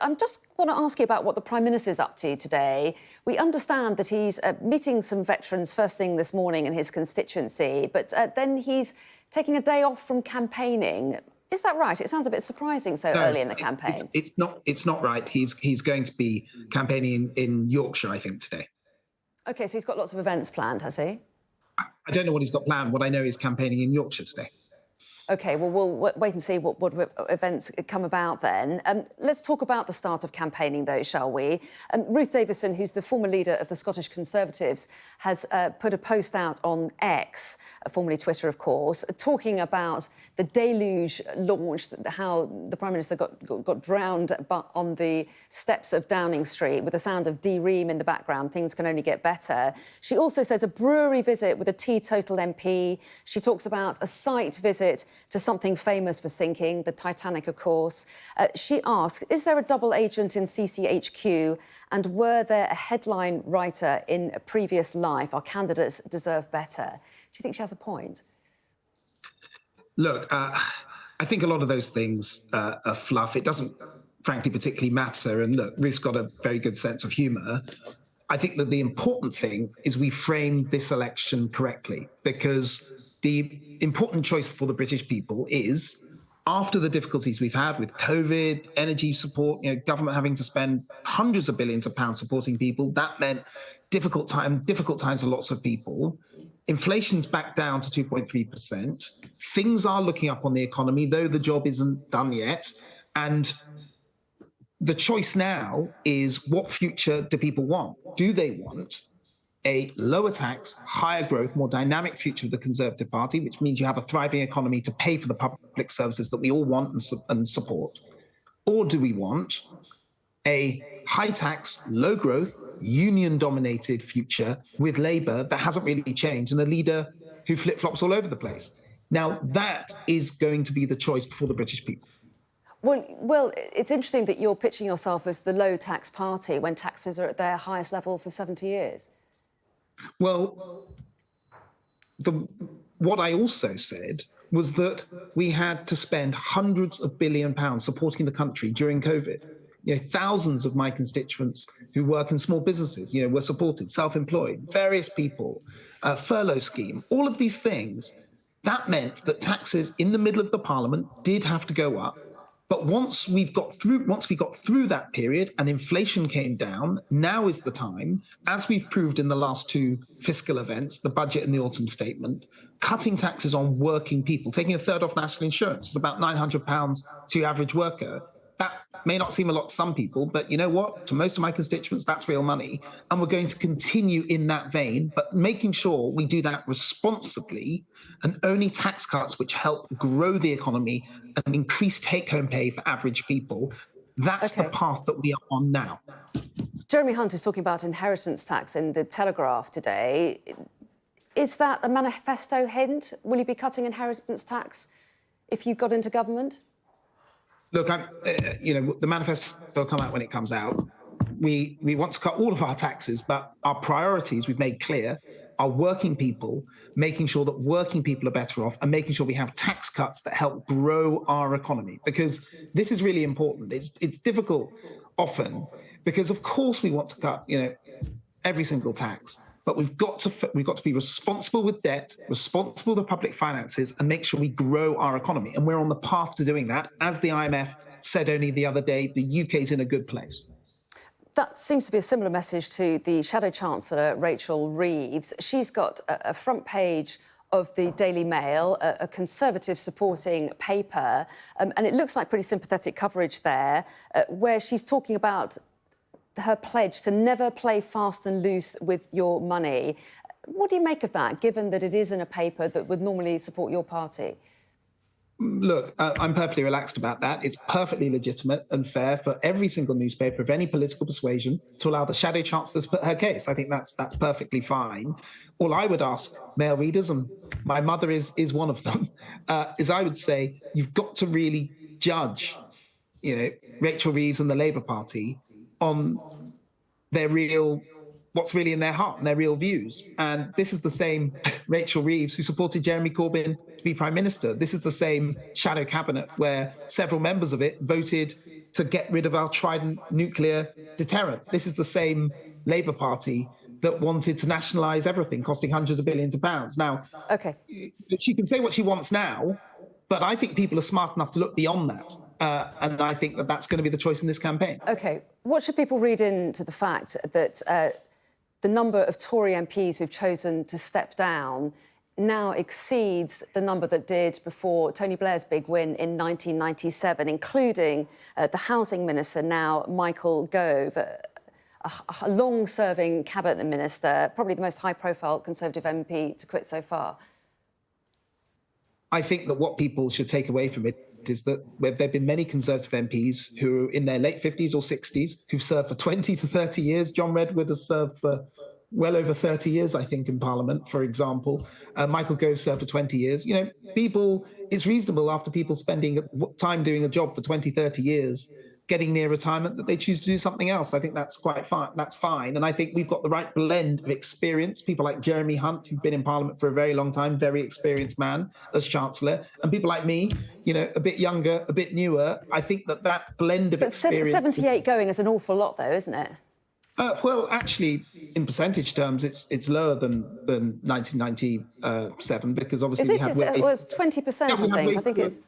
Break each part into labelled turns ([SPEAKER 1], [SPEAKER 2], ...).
[SPEAKER 1] I just want to ask you about what the Prime Minister's up to today. We understand that he's meeting some veterans first thing this morning in his constituency, but then he's taking a day off from campaigning. Is that right? It sounds a bit surprising so early in the campaign.
[SPEAKER 2] It's not right. He's going to be campaigning in Yorkshire, I think, today.
[SPEAKER 1] OK, so he's got lots of events planned, has he?
[SPEAKER 2] I don't know what he's got planned. What I know is campaigning in Yorkshire today.
[SPEAKER 1] OK, well, we'll wait and see what events come about then. Let's talk about the start of campaigning, though, shall we? Ruth Davidson, who's the former leader of the Scottish Conservatives, has put a post out on X, formerly Twitter, of course, talking about the deluge launch, how the Prime Minister got drowned on the steps of Downing Street with the sound of D Ream in the background. Things can only get better. She also says a brewery visit with a teetotal MP. She talks about a site visit to something famous for sinking, the Titanic, of course. She asks, is there a double agent in CCHQ, and were there a headline writer in a previous life? Our candidates deserve better. Do you think she has a point?
[SPEAKER 2] Look, I think a lot of those things are fluff. It doesn't, frankly, particularly matter. And look, Ruth's got a very good sense of humour. I think that the important thing is we frame this election correctly, because the important choice for the British people is, after the difficulties we've had with COVID, energy support, government having to spend hundreds of billions of pounds supporting people, that meant difficult times for lots of people. Inflation's back down to 2.3%. Things are looking up on the economy, though the job isn't done yet. And the choice now is, what future do people want? Do they want a lower tax, higher growth, more dynamic future of the Conservative Party, which means you have a thriving economy to pay for the public services that we all want and support? Or do we want a high tax, low growth, union-dominated future with Labour that hasn't really changed, and a leader who flip-flops all over the place? Now, that is going to be the choice before the British people.
[SPEAKER 1] Well, it's interesting that you're pitching yourself as the low-tax party when taxes are at their highest level for 70 years.
[SPEAKER 2] Well, what I also said was that we had to spend hundreds of £billions supporting the country during COVID. Thousands of my constituents who work in small businesses, were supported, self-employed, various people, furlough scheme, all of these things. That meant that taxes in the middle of the Parliament did have to go up. But once we got through that period and inflation came down, now is the time, as we've proved in the last two fiscal events, the budget and the autumn statement, cutting taxes on working people, taking a third off national insurance. It's about £900 to your average worker. That may not seem a lot to some people, but you know what? To most of my constituents, that's real money. And we're going to continue in that vein, but making sure we do that responsibly, and only tax cuts which help grow the economy and increase take-home pay for average people. That's the path that we are on now.
[SPEAKER 1] Jeremy Hunt is talking about inheritance tax in the Telegraph today. Is that a manifesto hint? Will you be cutting inheritance tax if you got into government?
[SPEAKER 2] Look, the manifesto will come out when it comes out. We want to cut all of our taxes, but our priorities, we've made clear, are working people, making sure that working people are better off, and making sure we have tax cuts that help grow our economy. Because this is really important. It's difficult often, because of course we want to cut, every single tax. But we've got to be responsible with debt, responsible with public finances, and make sure we grow our economy. And we're on the path to doing that. As the IMF said only the other day, the UK's in a good place.
[SPEAKER 1] That seems to be a similar message to the Shadow Chancellor, Rachel Reeves. She's got a front page of the Daily Mail, a Conservative supporting paper, and it looks like pretty sympathetic coverage there, where she's talking about her pledge to never play fast and loose with your money. What do you make of that, given that it is in a paper that would normally support your party?
[SPEAKER 2] Look, I'm perfectly relaxed about that. It's perfectly legitimate and fair for every single newspaper of any political persuasion to allow the Shadow Chancellor to put her case. I think that's perfectly fine. All I would ask Mail readers, and my mother is one of them, is I would say you've got to really judge, Rachel Reeves and the Labour Party on what's really in their heart and their real views. And this is the same Rachel Reeves who supported Jeremy Corbyn to be Prime Minister. This is the same shadow cabinet where several members of it voted to get rid of our trident nuclear deterrent. This is the same Labour Party that wanted to nationalise everything, costing hundreds of billions of pounds. Now, she can say what she wants now, but I think people are smart enough to look beyond that. And I think that that's going to be the choice in this campaign.
[SPEAKER 1] OK, what should people read into the fact that the number of Tory MPs who've chosen to step down now exceeds the number that did before Tony Blair's big win in 1997, including the housing minister, now Michael Gove, a long-serving cabinet minister, probably the most high-profile Conservative MP to quit so far?
[SPEAKER 2] I think that what people should take away from it is that there have been many Conservative MPs who are in their late 50s or 60s who've served for 20 to 30 years. John Redwood has served for well over 30 years, I think, in Parliament, for example. Michael Gove served for 20 years. You know, it's reasonable after people spending time doing a job for 20, 30 years, getting near retirement, that they choose to do something else. I think that's quite fine. That's fine. And I think we've got the right blend of experience, people like Jeremy Hunt, who've been in Parliament for a very long time, very experienced man as Chancellor, and people like me, you know, a bit younger, a bit newer. I think that blend of experience...
[SPEAKER 1] 78 going is an awful lot, though, isn't it?
[SPEAKER 2] Well, actually, in percentage terms, it's lower than 1997 because obviously
[SPEAKER 1] it was 20%. I think it's.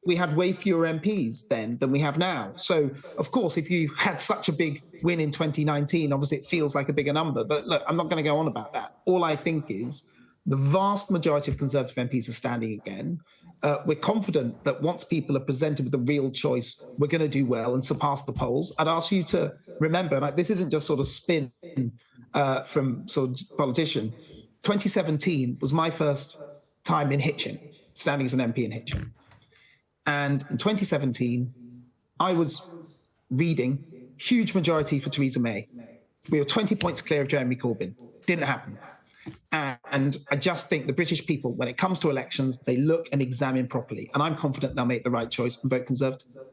[SPEAKER 2] We had way fewer MPs then than we have now. So, of course, if you had such a big win in 2019, obviously it feels like a bigger number. But look, I'm not going to go on about that. All I think is the vast majority of Conservative MPs are standing again. We're confident that once people are presented with a real choice, we're going to do well and surpass the polls. I'd ask you to remember, like, this isn't just sort of spin from sort of politician. 2017 was my first time in Hitchin, standing as an MP in Hitchin. And in 2017, I was reading huge majority for Theresa May. We were 20 points clear of Jeremy Corbyn. Didn't happen. And I just think the British people, when it comes to elections, they look and examine properly. And I'm confident they'll make the right choice and vote Conservative.